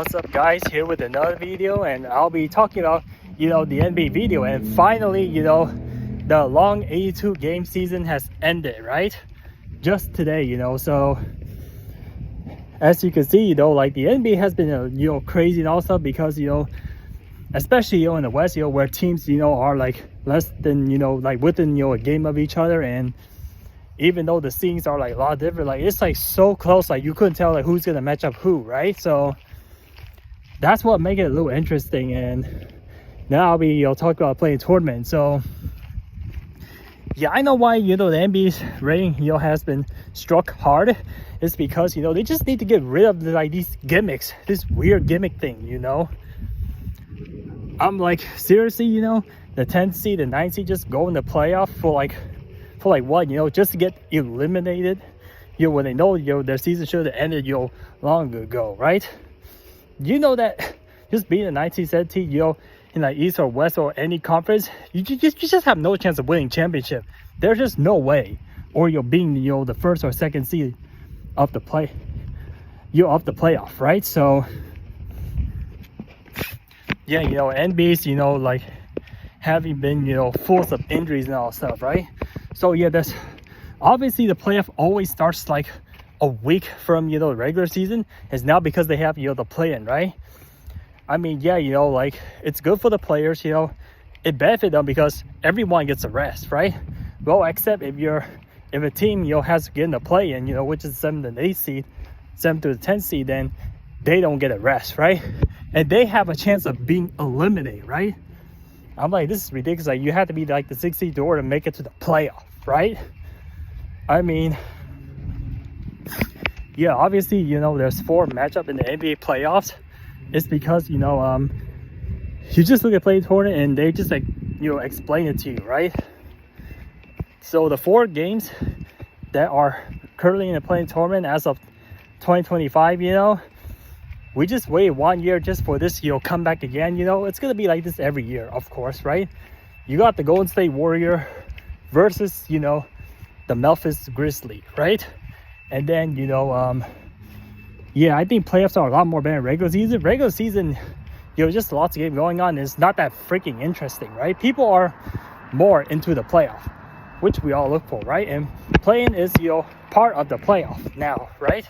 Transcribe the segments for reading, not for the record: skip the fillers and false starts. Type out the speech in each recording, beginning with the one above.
What's up, guys? Here with another video, and I'll be talking about the NBA video. And finally, the long 82 game season has ended, right? Just today, so as you can see, like the NBA has been crazy and all stuff, because especially in the West, where teams are like less than like within a game of each other, and even though the scenes are like a lot different, like it's like so close, like you couldn't tell like who's gonna match up who, right? So that's what makes it a little interesting. And now I'll be talking about playing tournament. So yeah, I know why the NBA's rating has been struck hard. It's because they just need to get rid of these gimmicks, this weird gimmick thing. I'm like, seriously, the 10th seed, the 9th seed just go in the playoff for what, just to get eliminated, when they know their season should have ended long ago, right? That just being a 19 7 team, in like East or West or any conference, you just have no chance of winning championship. There's just no way. Or being the first or second seed of the of the playoff, right? So yeah, NBA's like having been full of injuries and all stuff, right? So yeah, that's obviously the playoff always starts like a week from the regular season. It's now because they have the play-in, right? I mean, yeah, like it's good for the players, it benefits them because everyone gets a rest, right? Well, except if a team has to get in the play-in, which is 7th and 8th seed, 7th to the 10th seed, then they don't get a rest, right? And they have a chance of being eliminated, right? I'm like, this is ridiculous. Like, you have to be like the 6th seed door to make it to the playoff, right? I mean, yeah, obviously, there's 4 matchups in the NBA playoffs. It's because, you just look at play tournament and they just like, explain it to you, right? So the 4 games that are currently in the playing tournament as of 2025, we just waited 1 year just for this, come back again. It's going to be like this every year, of course, right? You got the Golden State Warrior versus, the Memphis Grizzlies, right? And then, yeah, I think playoffs are a lot more better than regular season. Regular season, just lots of games going on. It's not that freaking interesting, right? People are more into the playoff, which we all look for, right? And playing is, part of the playoff now, right?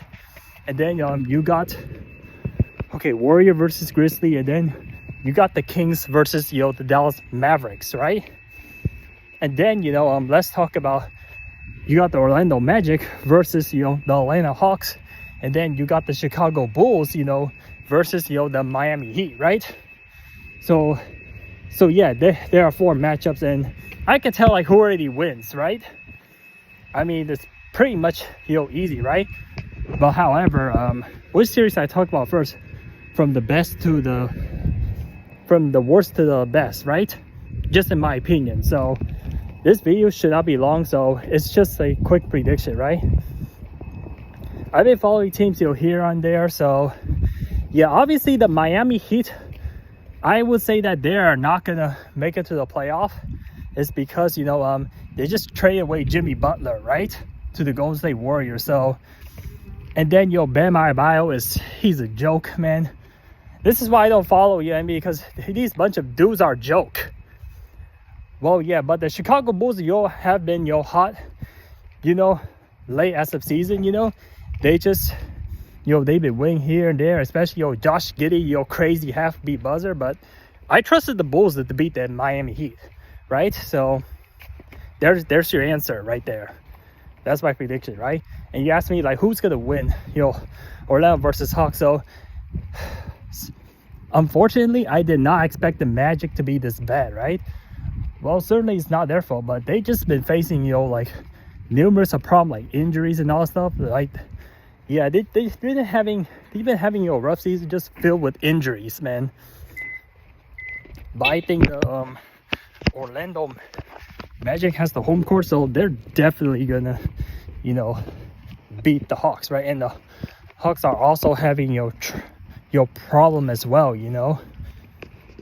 And then you got, okay, Warrior versus Grizzly, and then you got the Kings versus, the Dallas Mavericks, right? And then, let's talk about, you got the Orlando Magic versus, the Atlanta Hawks. And then you got the Chicago Bulls, versus, the Miami Heat, right? So yeah, there are 4 matchups, and I can tell like who already wins, right? I mean, it's pretty much, easy, right? But however, which series I talk about first? From the worst to the best, right? Just in my opinion. So this video should not be long, so it's just a quick prediction, right? I've been following teams here and there. So yeah, obviously the Miami Heat, I would say that they are not gonna make it to the playoff. It's because they just traded away Jimmy Butler, right, to the Golden State Warriors. So, and then Bam Adebayo he's a joke, man. This is why I don't follow NBA, because these bunch of dudes are a joke. Well, yeah, but the Chicago Bulls, have been hot, late as of season. They just, they've been winning here and there, especially Josh Giddey, crazy half-beat buzzer. But I trusted the Bulls to beat the Miami Heat, right? So there's your answer right there. That's my prediction, right? And you asked me like who's gonna win, Orlando versus Hawks. So unfortunately, I did not expect the Magic to be this bad, right? Well, certainly it's not their fault, but they just been facing like numerous problems, like injuries and all stuff. Like, yeah, they've been having a rough season, just filled with injuries, man. But I think Orlando Magic has the home court, so they're definitely gonna beat the Hawks, right? And the Hawks are also having your problem as well,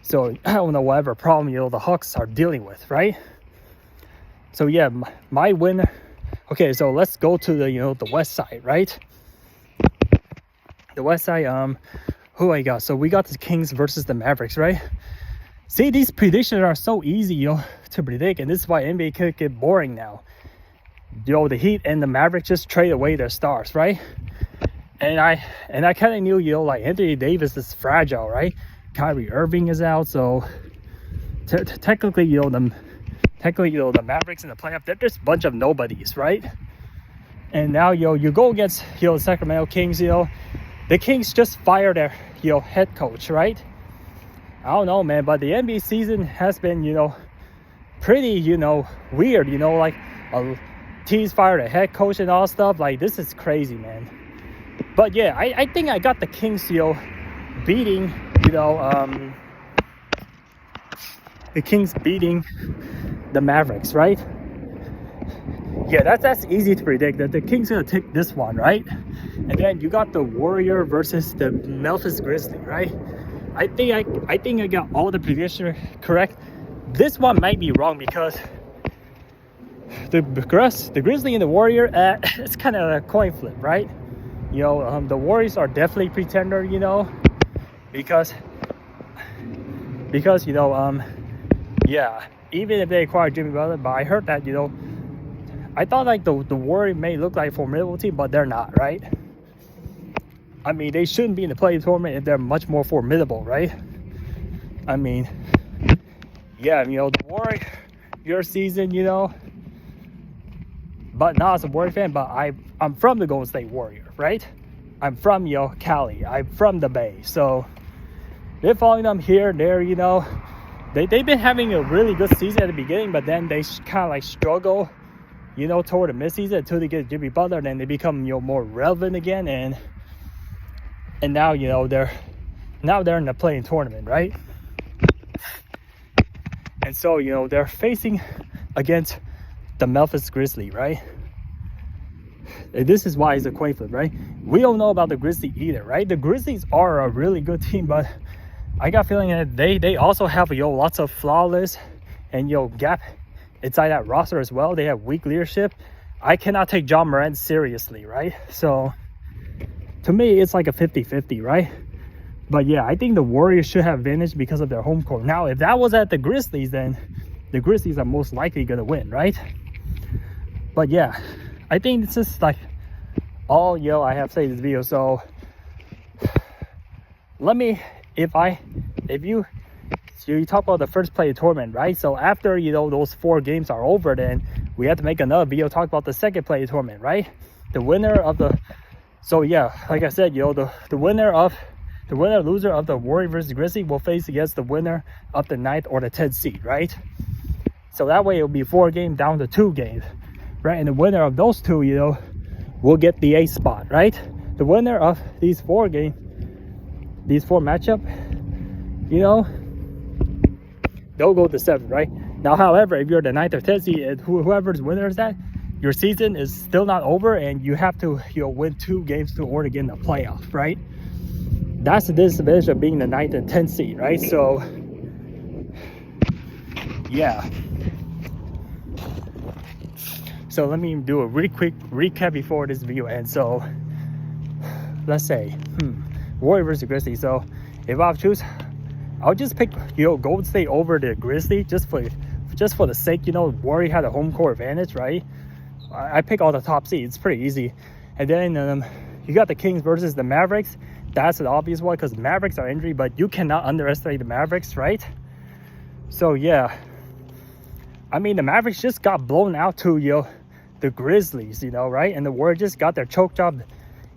so I don't know whatever problem the Hawks are dealing with, right? So yeah, my win. Okay, so let's go to the the West side, right? The West side, who I got? So we got the Kings versus the Mavericks, right? See, these predictions are so easy, to predict, and this is why NBA could get boring now. The Heat and the Mavericks just trade away their stars, right? And I kind of knew, like Anthony Davis is fragile, right? Kyrie Irving is out, so technically, the Mavericks in the playoff, they're just a bunch of nobodies, right? And now, you go against, the Sacramento Kings, the Kings just fired their, head coach, right? I don't know, man, but the NBA season has been, pretty, weird, like teams fired a head coach and all stuff. Like, this is crazy, man. But yeah, I think I got the Kings, beating, the Kings beating the Mavericks, right? Yeah, that's easy to predict that the Kings gonna take this one, right? And then you got the Warrior versus the Memphis Grizzlies, right? I think I got all the predictions correct. This one might be wrong because the Grizzly and the Warrior, it's kind of a coin flip, right? The Warriors are definitely pretender, because yeah, even if they acquire Jimmy Butler, but I heard that, I thought like the Warriors may look like a formidable team, but they're not, right? I mean, they shouldn't be in the play tournament if they're much more formidable, right? I mean, yeah, the Warrior season, but not as a Warrior fan, but I'm from the Golden State Warrior, right? I'm from, Cali. I'm from the Bay. So they're following them here, there, They've been having a really good season at the beginning, but then they kind of like struggle, toward the midseason until they get Jimmy Butler, then they become, more relevant again, and now, they're in the playing tournament, right? And so, they're facing against the Memphis Grizzlies, right? And this is why it's a coin flip, right? We don't know about the Grizzlies either, right? The Grizzlies are a really good team, but I got a feeling that they also have, lots of flawless and, gap inside that roster as well. They have weak leadership. I cannot take John Morant seriously, right? So to me, it's like a 50-50, right? But yeah, I think the Warriors should have advantage because of their home court. Now, if that was at the Grizzlies, then the Grizzlies are most likely going to win, right? But yeah, I think it's just like all I have to say in this video. So let me, if you talk about the first play tournament, right? So after, those 4 games are over, then we have to make another video talk about the second play tournament, right? The winner of the, so yeah, like I said, the loser of the Warriors versus Grizzlies will face against the winner of the 9th or the 10th seed, right? So that way it'll be 4 games down to 2 games, right? And the winner of those 2, will get the 8th spot, right? The winner of these 4 games, these 4 matchup, they'll go to 7th, right? Now, however, if you're the 9th or 10th seed, and whoever's winner is that, your season is still not over, and you have to win 2 games to order again the playoff, right? That's the disadvantage of being the 9th and 10th seed, right? So yeah. So let me do a really quick recap before this video ends. So let's say Warriors versus Grizzlies. So if I choose, I'll just pick Golden State over the Grizzlies just for the sake, Warriors had a home court advantage, right? I pick all the top seeds. It's pretty easy. And then you got the Kings versus the Mavericks. That's an obvious one because Mavericks are injured, but you cannot underestimate the Mavericks, right? So yeah, I mean, the Mavericks just got blown out to the Grizzlies, right? And the Warriors just got their choke job,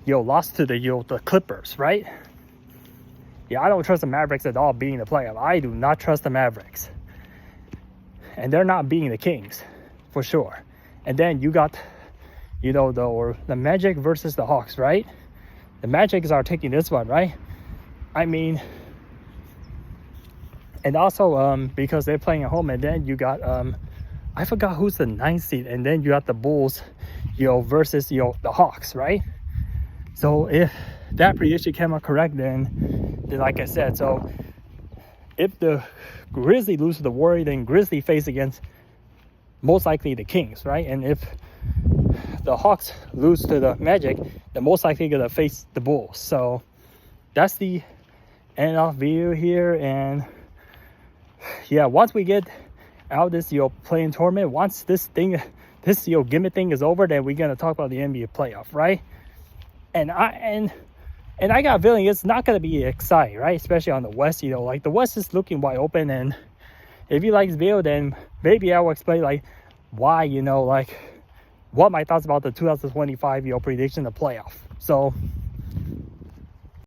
lost to the Clippers, right? Yeah, I don't trust the Mavericks at all being the playoff. I do not trust the Mavericks, and they're not beating the Kings for sure. And then you got, the Magic versus the Hawks, right? The Magic are taking this one, right? I mean, and also because they're playing at home, and then you got I forgot who's the 9th seed, and then you got the Bulls, versus the Hawks, right? So if that prediction came out correct, then like I said, so if the Grizzlies lose to the Warriors, then Grizzly face against most likely the Kings, right? And if the Hawks lose to the Magic, they're most likely gonna face the Bulls. So that's the end off video here. And yeah, once we get out of this playing tournament, once this gimmick thing is over, then we're gonna talk about the NBA playoff, right? And I got a feeling it's not gonna be exciting, right? Especially on the West, like the West is looking wide open. And if you like this video, then maybe I will explain like why, like what my thoughts about the 2025 prediction of playoff. So